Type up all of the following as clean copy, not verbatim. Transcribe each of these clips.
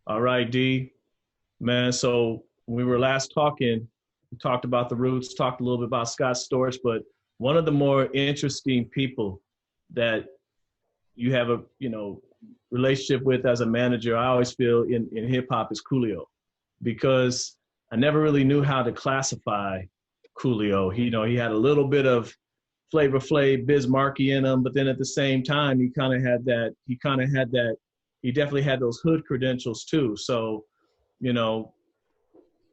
All right, D, man. So when we were last talking, we talked about the roots, talked a little bit about Scott Storch, but one of the more interesting people that you have a relationship with as a manager, I always feel in hip hop is Coolio, because I never really knew how to classify Coolio. He had a little bit of Flavor Flav, Biz Markie in him, but then at the same time, he kind of had that. He definitely had those hood credentials too. So, you know,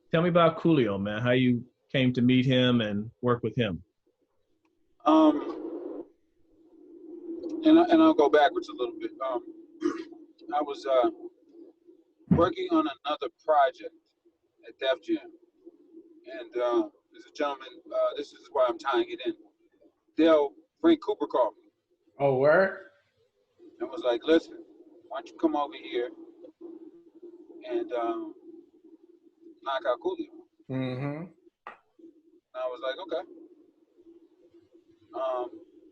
tell me about Coolio, man. How you came to meet him and work with him. Um, and I'll go backwards a little bit. I was working on another project at Def Jam, and there's a gentleman. This is why I'm tying it in. Frank Cooper called me Oh, where? and was like, "Listen, why don't you come over here and knock out Coolio?" Mm-hmm. And I was like, "Okay."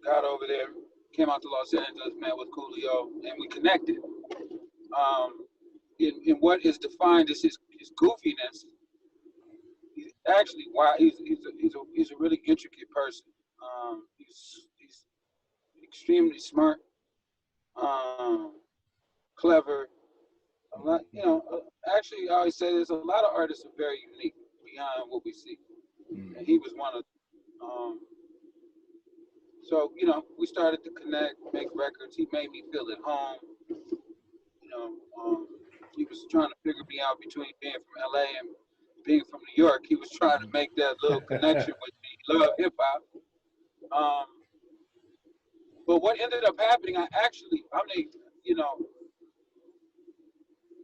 Got over there, came out to Los Angeles, met with Coolio, and we connected. In what is defined as his goofiness, he's actually he's a really intricate person. He's extremely smart, clever. A lot, actually, I always say this: a lot of artists are very unique beyond what we see, and he was one of. So we started to connect, make records. He made me feel at home. He was trying to figure me out between being from LA and being from New York. He was trying to make that little connection with me. He loved hip hop. But what ended up happening,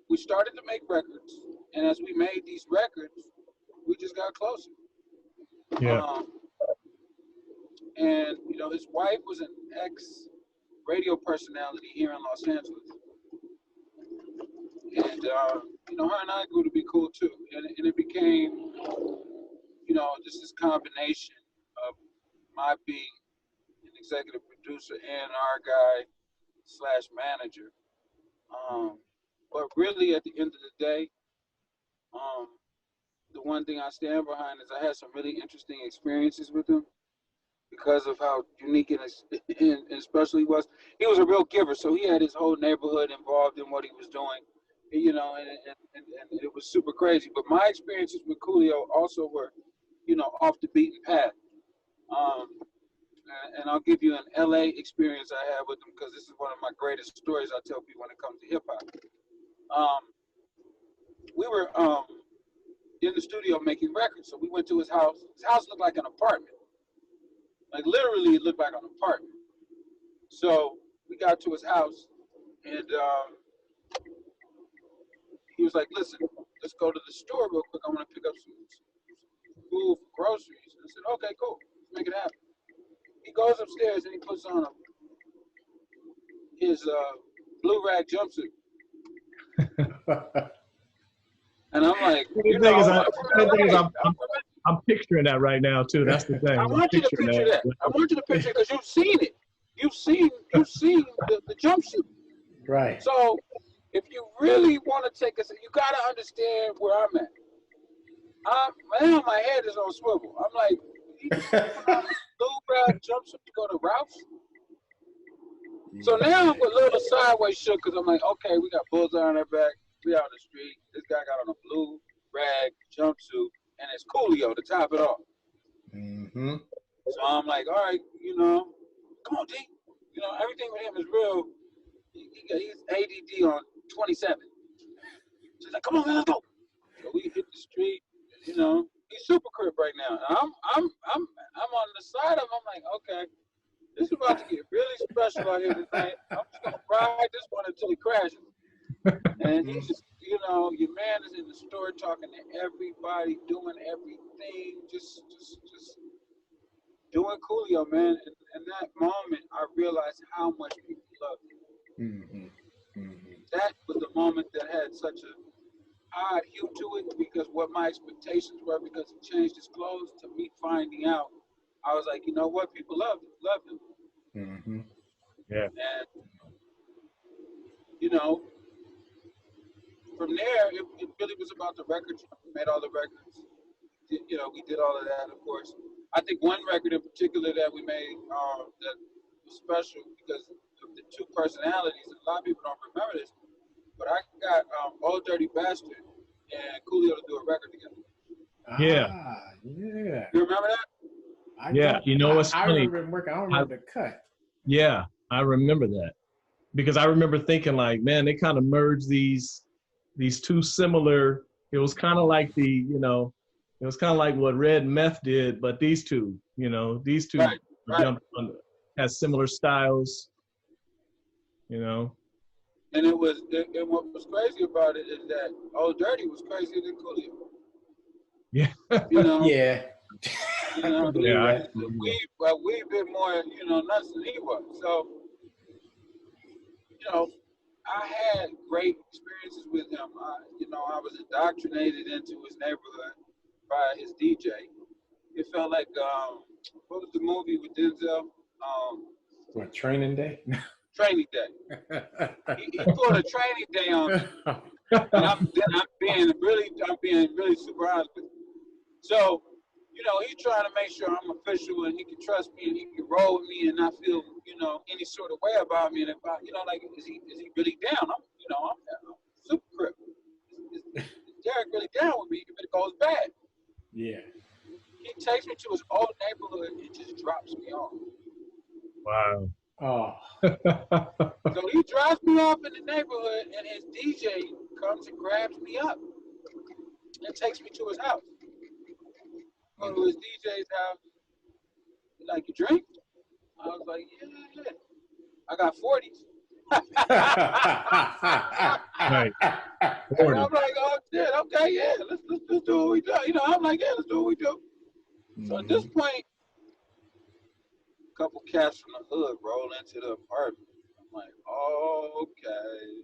we started to make records, and as we made these records, we just got closer. Yeah. And his wife was an ex radio personality here in Los Angeles, and her and I grew to be cool too, and it became just this combination of my being an executive producer and our guy slash manager. But really, at the end of the day, the one thing I stand behind is I had some really interesting experiences with him because of how unique and especially he was a real giver. So he had his whole neighborhood involved in what he was doing, and it was super crazy. But my experiences with Coolio also were, off the beaten path. And I'll give you an LA experience I had with him because this is one of my greatest stories I tell people when it comes to hip hop. We were in the studio making records, so we went to his house. His house looked like an apartment. Like literally, it looked like an apartment. So we got to his house, and he was like, "Listen, let's go to the store real quick. I want to pick up some food for groceries." I said, "Okay, cool. Let's make it happen." He goes upstairs and he puts on his blue rag jumpsuit, and I'm like, I'm picturing that right now too. That's the thing. I want you to picture that. I want you to picture it because you've seen it. You've seen the jumpsuit. Right. So if you really want to take us, you got to understand where I'm at. Now my head is on swivel. I'm like, he just put on this blue rag jumpsuit to go to Ralph's. So now I'm a little sideways shook because I'm like, okay, we got bullseye on our back. We out on the street. This guy got on a blue rag jumpsuit, and it's Coolio to top it off. Mm-hmm. So I'm like, all right, come on, D. Everything with him is real. He's ADD on 27. So he's like, come on, man, let's go. So we hit the street. He's super crib right now. And I'm on the side of him. I'm like, okay, this is about to get really special out here tonight. I'm just gonna ride this one until he crashes. And he's just, your man is in the store talking to everybody, doing everything, just doing Coolio, man. And in that moment, I realized how much people loved him. Mm-hmm. Mm-hmm. That was the moment that had such a odd hue to it because what my expectations were because he changed his clothes to me finding out. I was like, you know what? People loved him. Mm-hmm. Yeah. And, from there, it really was about the records. We made all the records. You know, we did all of that, of course. I think one record in particular that we made that was special because of the two personalities. A lot of people don't remember this, but I got Old Dirty Bastard and Coolio to do a record together. Yeah. Yeah. You remember that? Yeah, you know what's I funny? remember it working. I don't remember the cut. Yeah, I remember that because I remember thinking like, man, they kind of merged these two similar. It was kind of like it was kind of like what Red Meth did, but these two, these two Right. jumped on, has similar styles, And it was, and what was crazy about it is that Old Dirty was crazier than Coolio. Yeah. You know. Yeah. You know, Yeah, we been more, nuts than he was. So, I had great experiences with him. I was indoctrinated into his neighborhood by his DJ. It felt like, what was the movie with Denzel? What, Training Day? Training Day. He pulled a Training Day on me, and I'm being really super honest with you. So, he's trying to make sure I'm official and he can trust me and he can roll with me and not feel, any sort of way about me. And if I, is he really down? I'm super crip. Is Derek really down with me if it goes bad? Yeah. He takes me to his old neighborhood and just drops me off. Wow. Oh. So he drops me off in the neighborhood and his DJ comes and grabs me up and takes me to his house. Go to his DJ's house. He like, you drink? I was like, yeah. I got 40s. Right. And I'm like, oh shit, okay, yeah, let's do what we do. I'm like, yeah, let's do what we do. So at this point, a couple cats from the hood roll into the apartment. I'm like, oh, okay.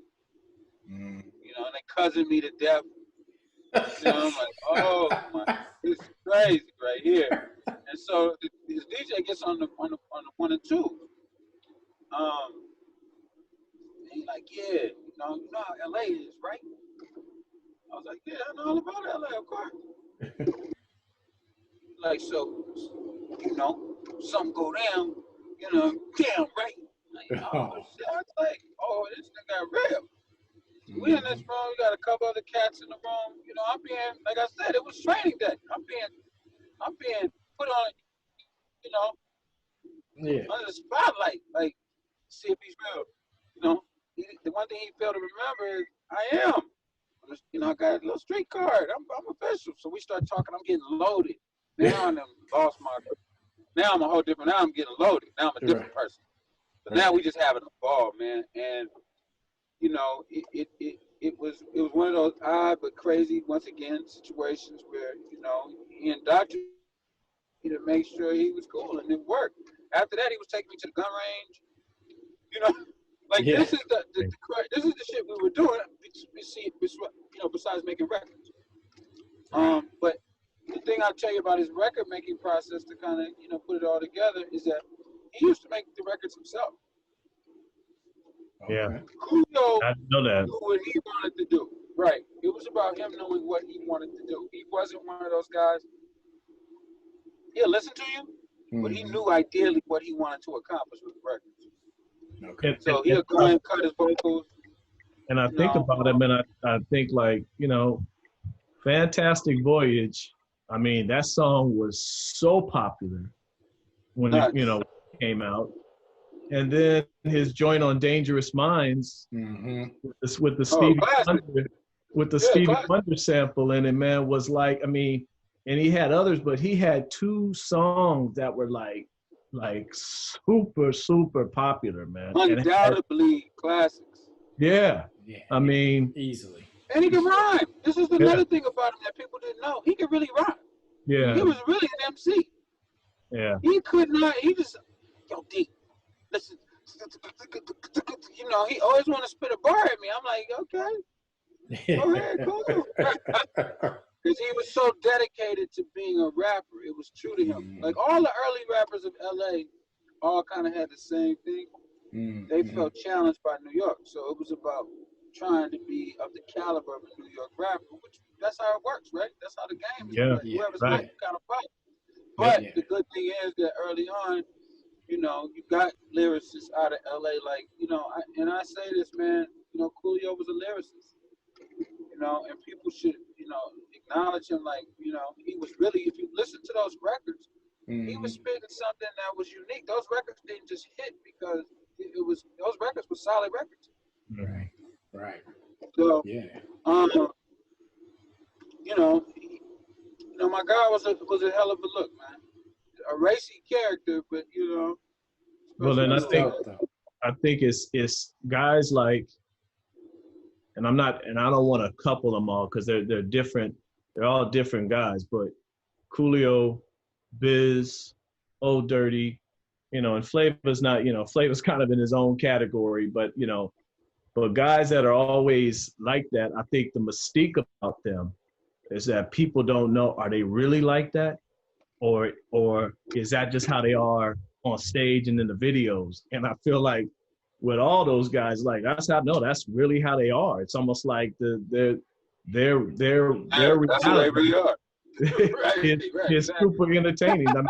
And they cousin me to death. I'm like, oh my, this is crazy right here. And so his DJ gets on the 1 and 2. And he's like, yeah, you know how LA is, right? I was like, yeah, I know all about LA, of course. Like, so, something go down, damn right. Like, oh shit, I was like, oh, this thing got real. We in this room, we got a couple other cats in the room. I'm being, like I said, it was Training Day. I'm being put on, under the spotlight, like, see if he's real. The one thing he failed to remember is I am. I got a little street card. I'm official. So we start talking. I'm getting loaded. Now I'm lost my. Now I'm a whole different. Now I'm getting loaded. Now I'm a different person. But now we just having a ball, man. And it was one of those odd but crazy, once again, situations where he indoctrinated me to make sure he was cool, and it worked. After that, he was taking me to the gun range. This is the shit we were doing. Besides making records. But the thing I'll tell you about his record making process to kind of put it all together is that he used to make the records himself. Yeah. Coolio I know that. knew what he wanted to do. Right. It was about him knowing what he wanted to do. He wasn't one of those guys. He'll listen to you, but he knew ideally what he wanted to accomplish with the records. Okay. So he'll go and cut his vocals. And I think about him, and I think like, Fantastic Voyage. I mean, that song was so popular when it, came out. And then his joint on Dangerous Minds with the Stevie Wonder sample in it, man, was like, I mean, and he had others, but he had 2 songs that were like super, super popular, man. Undoubtedly classics. Yeah. I mean, easily. And he can rhyme. This is another thing about him that people didn't know. He could really rhyme. Yeah. He was really an MC. Yeah. He could not, he just, yo, D, listen, he always want to spit a bar at me. I'm like, okay, go ahead, cool. Because he was so dedicated to being a rapper. It was true to him. Like all the early rappers of LA all kind of had the same thing. They felt challenged by New York. So it was about trying to be of the caliber of a New York rapper, which that's how it works, right? That's how the game is Yeah, played. Yeah. Whoever's right. hot, you kind of fight. Yep. But Yeah. the good thing is that early on, you know, you got lyricists out of LA, like, you know, and I say this, man, you know, Coolio was a lyricist, you know, and people should, you know, acknowledge him, like, you know, he was really, if you listen to those records, he was spitting something that was unique. Those records didn't just hit because it was, those records were solid records. Right. Right. So, Yeah. you know, you know, my guy was a hell of a look, man. A racy character, but you know, Well, special then That's dude. dope, though. I think it's guys like, and I don't want to couple them all because they're different. They're all different guys, but Coolio, Biz, Old Dirty, you know, and Flavor's not, you know, Flavor's kind of in his own category, but you know, but guys that are always like that, I think the mystique about them is that people don't know, are they really like that? Or is that just how they are on stage and in the videos? And I feel like with all those guys, like that's how no, that's really how they are. It's almost like their That's who they reality really are. Right, right, is exactly. super entertaining. I mean,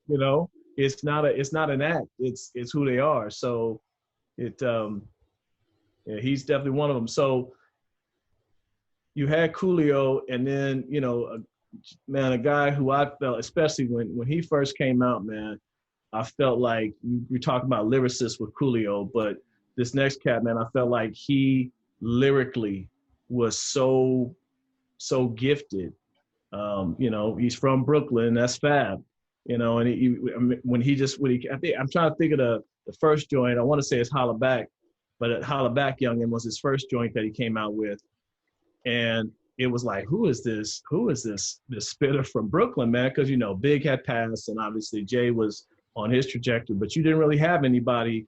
you know, it's not an act. It's who they are. So it yeah, he's definitely one of them. So you had Coolio, and then you know, man, a guy who I felt, especially when he first came out, man, I felt like we talking about lyricists with Coolio, but this next cat, man, I felt like he lyrically was so gifted. You know, he's from Brooklyn, that's Fab. You know, and I think I'm trying to think of the first joint. I want to say it's Holla Back, but Holla Back Youngin was his first joint that he came out with, and it was like, who is this? Who is this spitter from Brooklyn, man? Because you know, Big had passed, and obviously Jay was on his trajectory, but you didn't really have anybody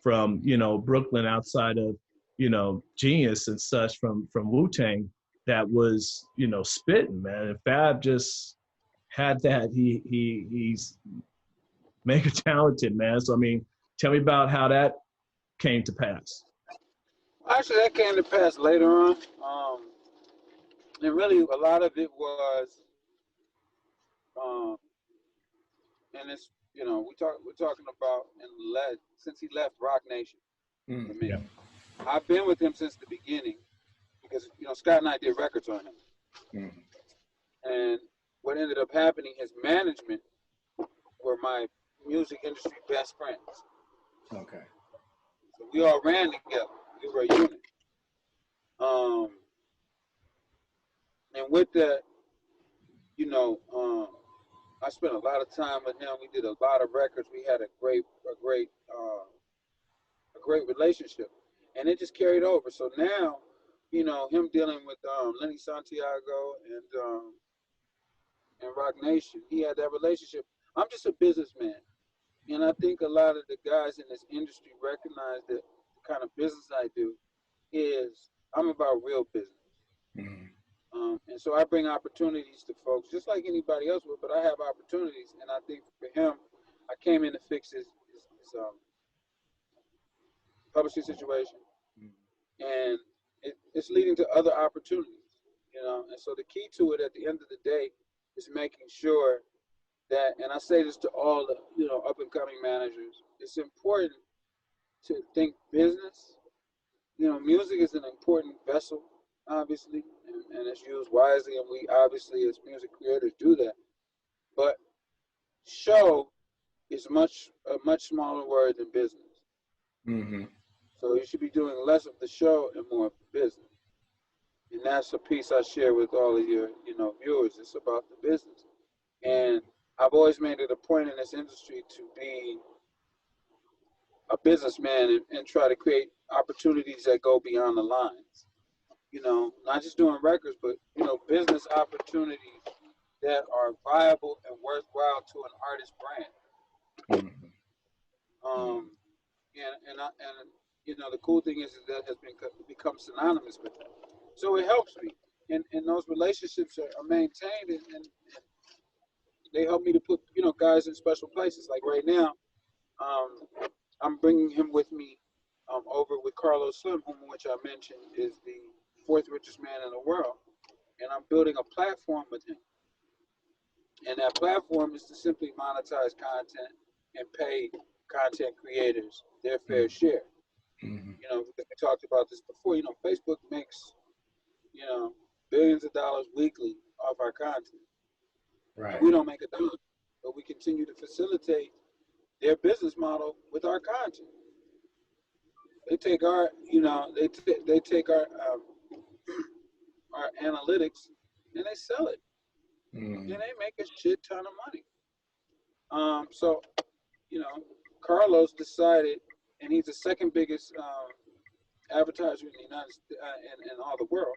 from you know Brooklyn outside of you know Genius and such from Wu-Tang that was you know spitting, man. And Fab just had that. He's mega talented, man. So I mean, tell me about how that came to pass. Actually, that came to pass later on. And really, a lot of it was, um, and it's, you know, we're talking about since he left Rock Nation for me. Yeah. I've been with him since the beginning because you know Scott and I did records on him, and what ended up happening, his management were my music industry best friends. Okay. So we all ran together. We were a unit. And with that, you know, I spent a lot of time with him. We did a lot of records. We had a great relationship, and it just carried over. So now, you know, him dealing with Lenny Santiago and Rock Nation, he had that relationship. I'm just a businessman, and I think a lot of the guys in this industry recognize that the kind of business I do is I'm about real business. And so I bring opportunities to folks just like anybody else would, but I have opportunities. And I think for him, I came in to fix his publishing situation. And it's leading to other opportunities, you know. And so the key to it at the end of the day is making sure that, and I say this to all the, you know, up and coming managers, it's important to think business. You know, music is an important vessel, obviously, and it's used wisely, and we obviously as music creators do that. But show is a much smaller word than business. So you should be doing less of the show and more of the business. And that's a piece I share with all of your, you know, viewers. It's about the business. And I've always made it a point in this industry to be a businessman and try to create opportunities that go beyond the lines. You know, not just doing records, but, you know, business opportunities that are viable and worthwhile to an artist brand. And you know, the cool thing is that has become synonymous with that. So it helps me. And those relationships are maintained, and they help me to put, guys in special places. Like right now, I'm bringing him with me over with Carlos Slim, which I mentioned is the fourth richest man in the world, and I'm building a platform with him. And that platform is to simply monetize content and pay content creators their fair share. You know, we talked about this before. You know, Facebook makes, you know, billions of dollars weekly off our content. Right. We don't make a dollar, but we continue to facilitate their business model with our content. They take our, you know, they take our analytics and they sell it, and they make a shit ton of money. So, you know, Carlos decided, and he's the second biggest advertiser in the United States, in all the world.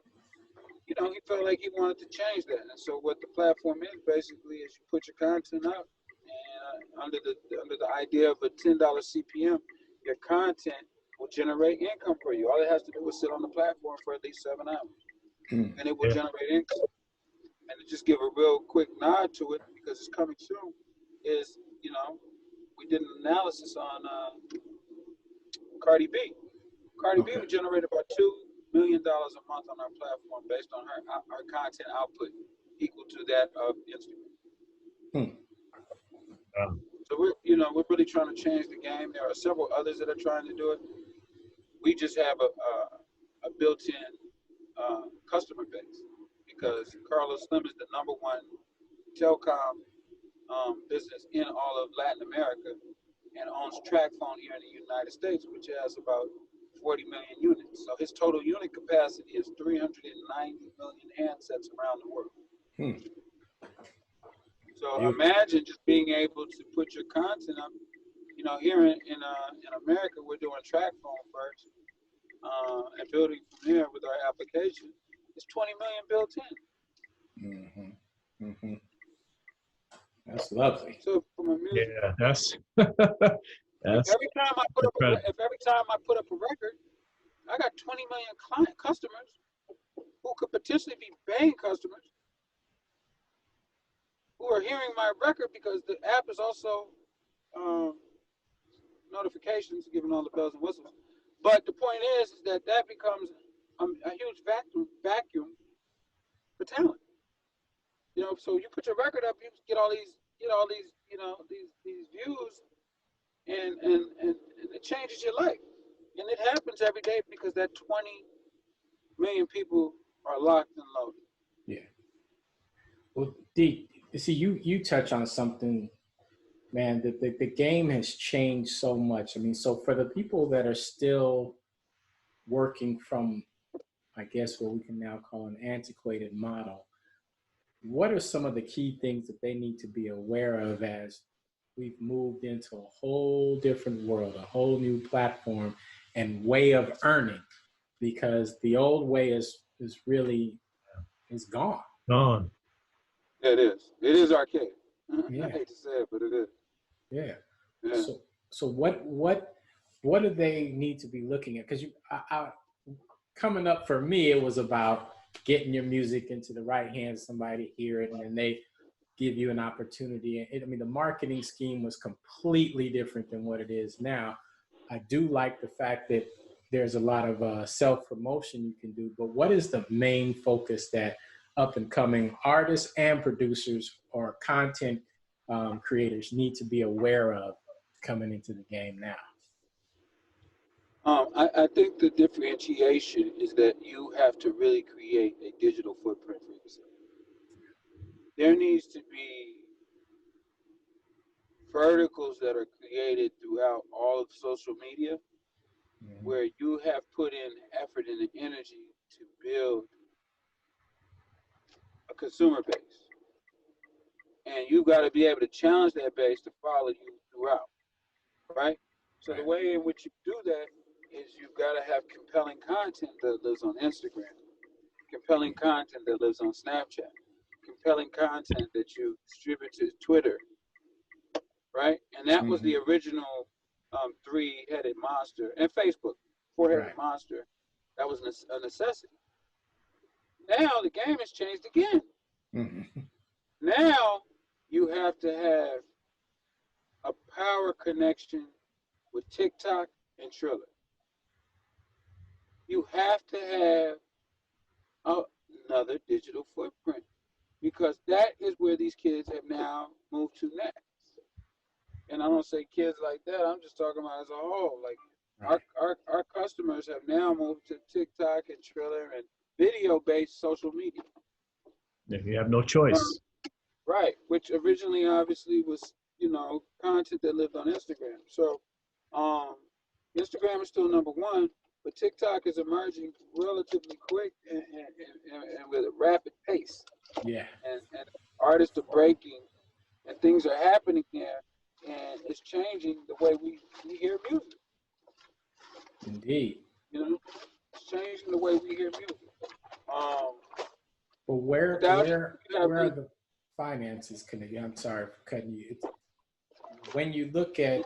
You know, he felt like he wanted to change that, and so what the platform is basically is you put your content out, and under the idea of a $10 CPM, your content will generate income for you. All it has to do is sit on the platform for at least 7 hours, and it will generate income. And to just give a real quick nod to it, because it's coming soon, is, you know, we did an analysis on Cardi B. Cardi B would generate about $2 million a month on our platform based on her content output equal to that of Instagram. So we're really trying to change the game. There are several others that are trying to do it. We just have a built-in customer base because Carlos Slim is the #1 telecom business in all of Latin America and owns TracFone here in the United States, which has about 40 million units. So his total unit capacity is 390 million handsets around the world. So imagine just being able to put your content up. You know, here in America, we're doing TracFone first and building from there with our application. It's 20 million built in. That's lovely. So from a music, that's every time I put up a record, I got 20 million customers who could potentially be paying customers who are hearing my record because the app is also notifications, giving all the bells and whistles. But the point is that becomes a huge vacuum for talent. You know, so you put your record up, you get all these views, and it changes your life. And it happens every day because that 20 million people are locked and loaded. Yeah. Well, D, see, you touch on something, man, that the game has changed so much. I mean, so for the people that are still working from, I guess, what we can now call an antiquated model, what are some of the key things that they need to be aware of as we've moved into a whole different world, a whole new platform and way of earning? Because the old way is really gone. Gone. Yeah, it is. It is archaic. Yeah. I hate to say it, but it is. Yeah. So what do they need to be looking at? Because coming up for me, it was about getting your music into the right hands, somebody hear it, and then they give you an opportunity. I mean, the marketing scheme was completely different than what it is now. I do like the fact that there's a lot of self-promotion you can do, but what is the main focus that up and coming artists and producers or content creators need to be aware of coming into the game now? I think the differentiation is that you have to really create a digital footprint for yourself. There needs to be verticals that are created throughout all of social media where you have put in effort and energy to build a consumer base. And you've got to be able to challenge that base to follow you throughout, right? So the way in which you do that is you've got to have compelling content that lives on Instagram, compelling content that lives on Snapchat, compelling content that you distribute to Twitter, right? And that was the original three-headed monster, and Facebook, four-headed monster. That was a necessity. Now the game has changed again. Now you have to have a power connection with TikTok and Triller. you have to have another digital footprint, because that is where these kids have now moved to next. And I don't say kids like that, I'm just talking about as a whole. Like Right. our customers have now moved to TikTok and Triller and video-based social media. You have no choice. Right, which originally obviously was, content that lived on Instagram. So Instagram is still number one, but TikTok is emerging relatively quick and with a rapid pace. Yeah. And artists are breaking and things are happening there, and it's changing the way we hear music. Indeed. It's changing the way we hear music. But where are the finances connected? I'm sorry for cutting you. When you look at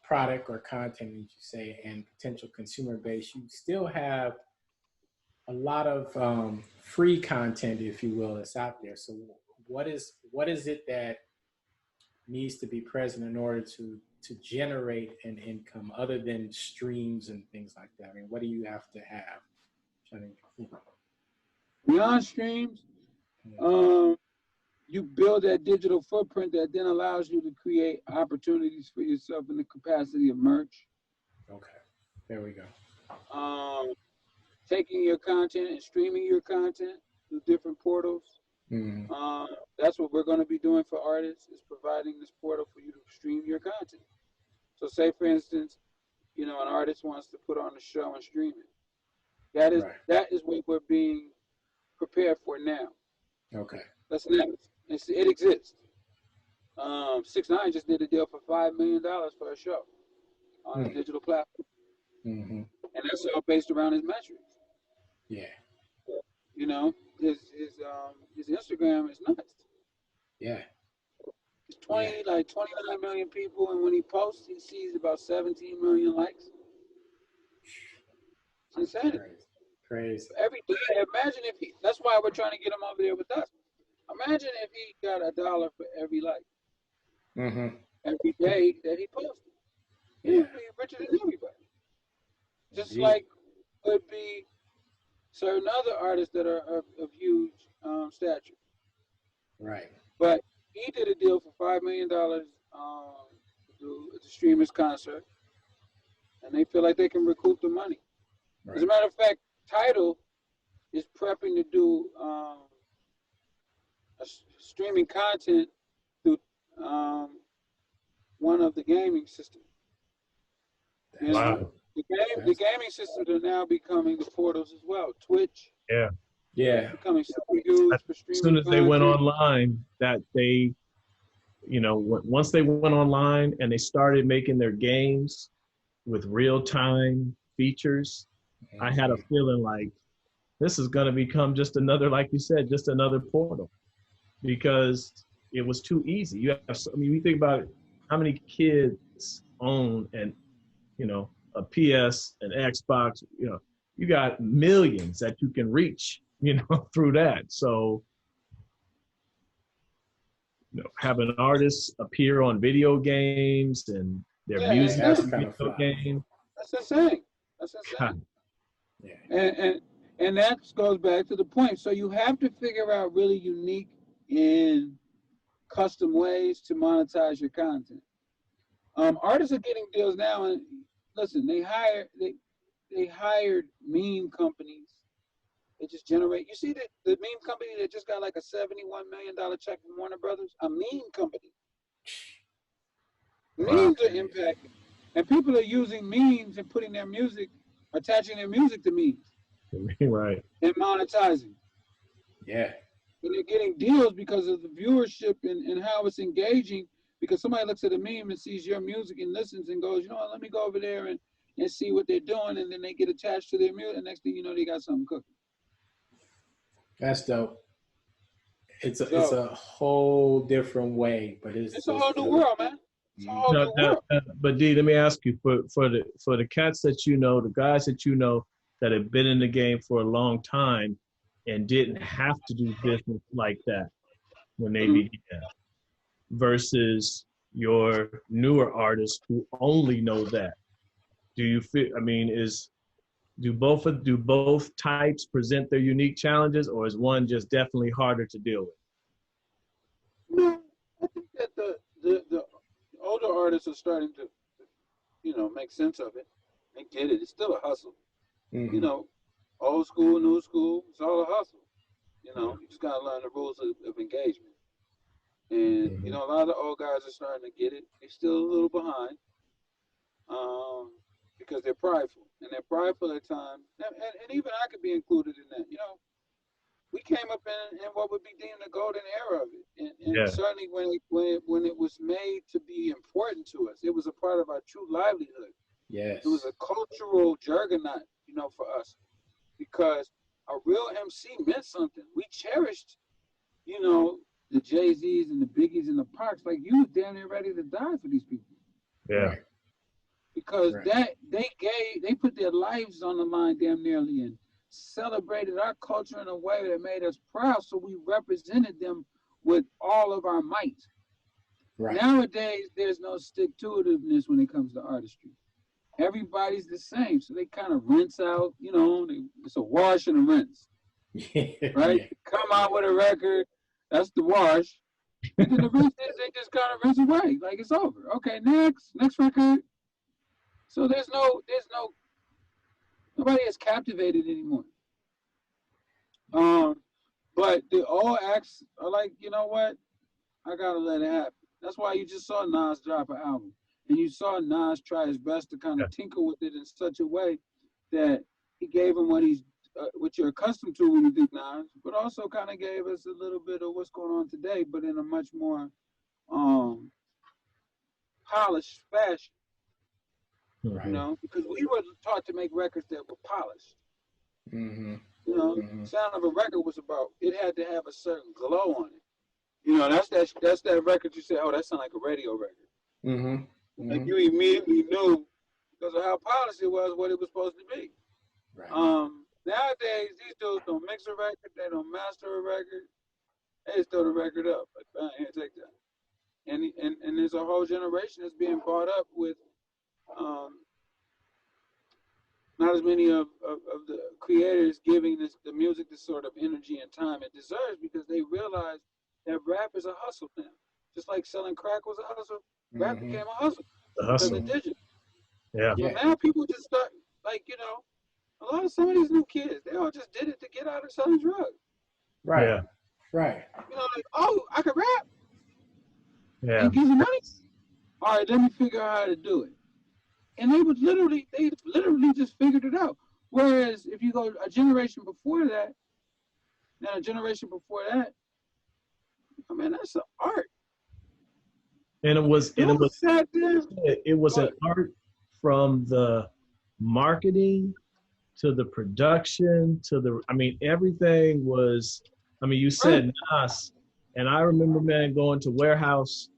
product or content, as you say, and potential consumer base, you still have a lot of free content, if you will, that's out there. So what is it that needs to be present in order to generate an income other than streams and things like that? I mean, what do you have to have? Beyond streams, you build that digital footprint that then allows you to create opportunities for yourself in the capacity of merch. Okay, there we go. Taking your content and streaming your content through different portals. Mm-hmm. That's what we're going to be doing for artists, is providing this portal for you to stream your content. So say, for instance, an artist wants to put on a show and stream it. That is what we're being prepared for now. Okay. That's next. It exists. 6ix9ine just did a deal for $5 million for a show on a digital platform. Mm-hmm. And that's all based around his metrics. Yeah. His Instagram is nuts. Yeah. It's 29 million people, and when he posts, he sees about 17 million likes. It's insanity. Crazy. Every day, imagine if that's why we're trying to get him over there with us. Imagine if he got $1 for every like. Mm-hmm. Every day that he posted. He would be richer than everybody. Just like could be certain other artists that are of huge stature. Right. But he did a deal for $5 million to do a streamer's concert, and they feel like they can recoup the money. Right. As a matter of fact, Tidal is prepping to do streaming content through one of the gaming systems. Wow. The gaming systems are now becoming the portals as well. Twitch. Yeah. Becoming super huge for streaming. As soon as they went online, that they, once they went online and they started making their games with real-time features, I had a feeling like this is going to become just another, like you said, just another portal, because it was too easy. You think about how many kids own a PS, an Xbox, you got millions that you can reach, through that. So, having artists appear on video games and their music that's video game. That's insane. Yeah. And that goes back to the point. So you have to figure out really unique and custom ways to monetize your content. Artists are getting deals now, and listen, they hired meme companies. They just generate. You see the meme company that just got like a $71 million check from Warner Brothers? A meme company. Memes are impacting. And people are using memes and putting their music, attaching their music to memes. Right. And monetizing. Yeah. And they're getting deals because of the viewership and how it's engaging, because somebody looks at a meme and sees your music and listens and goes, let me go over there and see what they're doing, and then they get attached to their music, and next thing you know, they got something cooking. That's dope. It's a whole different way, but it's a whole new world, man. It's a whole new world. But D, let me ask you, for the cats that the guys that that have been in the game for a long time and didn't have to do business like that when they began, versus your newer artists who only know that. Do you feel? do both types present their unique challenges, or is one just definitely harder to deal with? No, I think that the older artists are starting to, make sense of it and get it. It's still a hustle. Mm-hmm. You know, old school, new school, it's all a hustle. You just gotta learn the rules of engagement. And Mm-hmm. a lot of the old guys are starting to get it. They're still a little behind, because they're prideful, and they're prideful at times. And even I could be included in that. We came up in what would be deemed the golden era of it, and Yeah. certainly when it was made to be important to us, it was a part of our true livelihood. Yes. It was a cultural juggernaut, for us, because a real MC meant something. We cherished, the Jay-Z's and the Biggies and the Parks. Like, you was damn near ready to die for these people. Yeah. Right. Because Right. they put their lives on the line damn nearly, and celebrated our culture in a way that made us proud. So we represented them with all of our might. Right. Nowadays, there's no stick-to-itiveness when it comes to artistry. Everybody's the same, so they kind of rinse out. It's a wash and a rinse, right? Yeah. Come out with a record, that's the wash. And then the rinse is they just kind of rinse away, like it's over. Okay, next record. So there's nobody is captivated anymore. But the old acts are like, you know what? I gotta let it happen. That's why you just saw Nas drop an album, and you saw Nas try his best to kind of tinker with it in such a way that he gave him what you're accustomed to when you do Nas, but also kind of gave us a little bit of what's going on today, but in a much more polished fashion. Right. Because we were taught to make records that were polished. Mm-hmm. The sound of a record was about, it had to have a certain glow on it. That's that record you say, oh, that sounds like a radio record. Mm-hmm. Mm-hmm. Like, you immediately knew, because of how polished it was, what it was supposed to be. Right. Nowadays, these dudes don't mix a record, they don't master a record, they just throw the record up. Like, here, take that. And there's a whole generation that's being brought up with not as many of the creators giving the music the sort of energy and time it deserves, because they realize that rap is a hustle now. Just like selling crack was a hustle, rap became a hustle. The hustle. Because of digital. Yeah. So now people just start, like, a lot of some of these new kids, they all just did it to get out of selling drugs. Right. Yeah. Right. Like, oh, I can rap. Yeah. And give you money. All right, let me figure out how to do it. And they literally just figured it out. Whereas if you go a generation before that, then a generation before that, I mean, that's an art. And it was an art, from the marketing to the production to everything was, you said Nas, and I remember, man, going to Warehouse,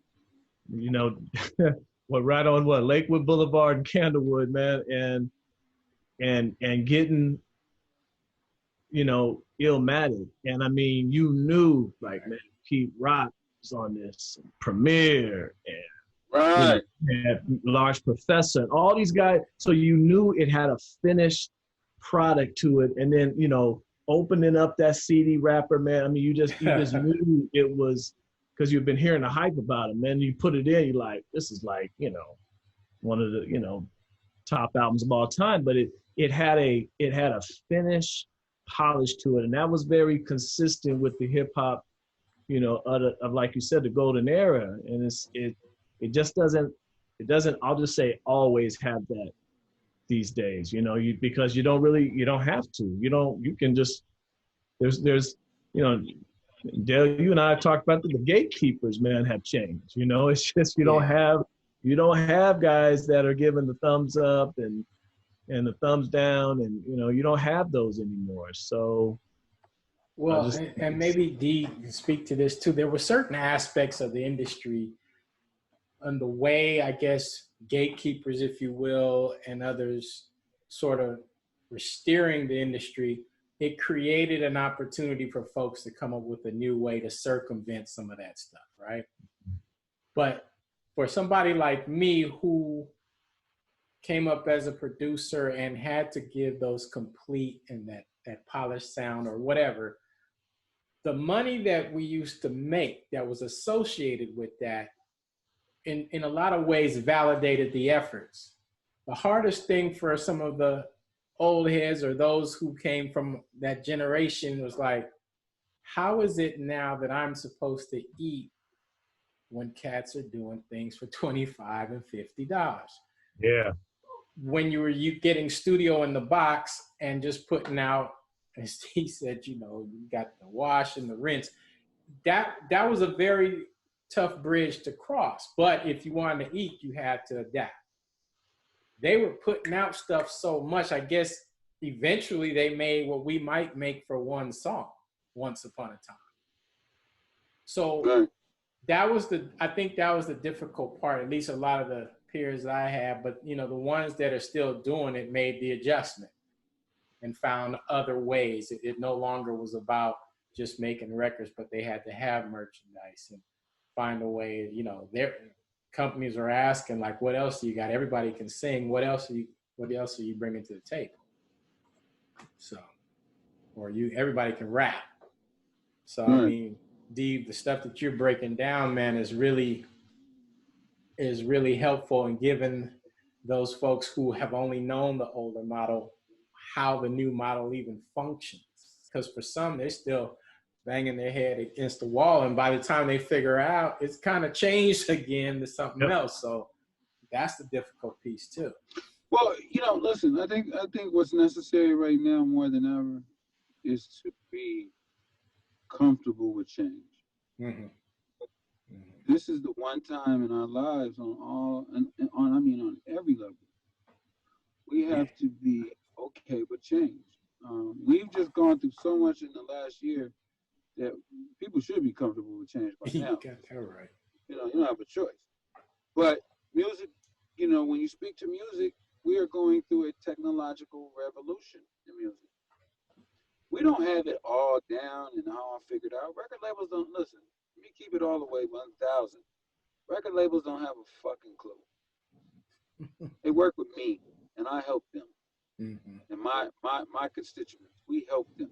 right on Lakewood Boulevard and Candlewood, man, and getting, Illmatic. And you knew, like, man, Pete Rock was on this, Premier, and Large Professor, and all these guys. So you knew it had a finished product to it. And then, opening up that CD wrapper, man, you just knew it was, because you've been hearing the hype about it, man. You put it in, you're like, this is like, one of the, top albums of all time. But it had a finished polish to it. And that was very consistent with the hip hop, of, like you said, the golden era. And it just doesn't, I'll just say, always have that these days, because you don't have to, you can just, there's, Dale, you and I talked about the gatekeepers, man, have changed. It's just, you don't have guys that are giving the thumbs up and the thumbs down, and you don't have those anymore. So, well, and maybe Dee can speak to this too. There were certain aspects of the industry and the way, I guess, gatekeepers, if you will, and others sort of were steering the industry. It created an opportunity for folks to come up with a new way to circumvent some of that stuff, right? But for somebody like me who came up as a producer and had to give those complete and that polished sound or whatever, the money that we used to make that was associated with that in a lot of ways validated the efforts. The hardest thing for some of the old heads or those who came from that generation was like, how is it now that I'm supposed to eat when cats are doing things for $25 and $50? Yeah. When you getting studio in the box and just putting out, as he said, you know, you got the wash and the rinse. That was a very tough bridge to cross. But if you wanted to eat, you had to adapt. They were putting out stuff so much, I guess eventually they made what we might make for one song once upon a time. So I think that was the difficult part, at least a lot of the peers I had, but you know, the ones that are still doing it made the adjustment and found other ways. It no longer was about just making records, but they had to have merchandise and find a way, you know, their companies are asking like, what else do you got? Everybody can sing. What else are you bringing to the table? So, or everybody can rap. So, I mean, the stuff that you're breaking down, man, is really helpful in giving those folks who have only known the older model how the new model even functions. Because for some, they're still banging their head against the wall, and by the time they figure out, it's kind of changed again to something else. So that's the difficult piece too. Well, you know, listen, I think what's necessary right now more than ever is to be comfortable with change. Mm-hmm. This is the one time in our lives on every level, we have to be okay with change. We've just gone through so much in the last year that people should be comfortable with change by now. You got that right. You know, you don't have a choice. But music, you know, when you speak to music, we are going through a technological revolution in music. We don't have it all down and all figured out. Record labels don't listen. Let me keep it all the way 1,000. Record labels don't have a fucking clue. They work with me, and I help them. Mm-hmm. And my constituents, we help them.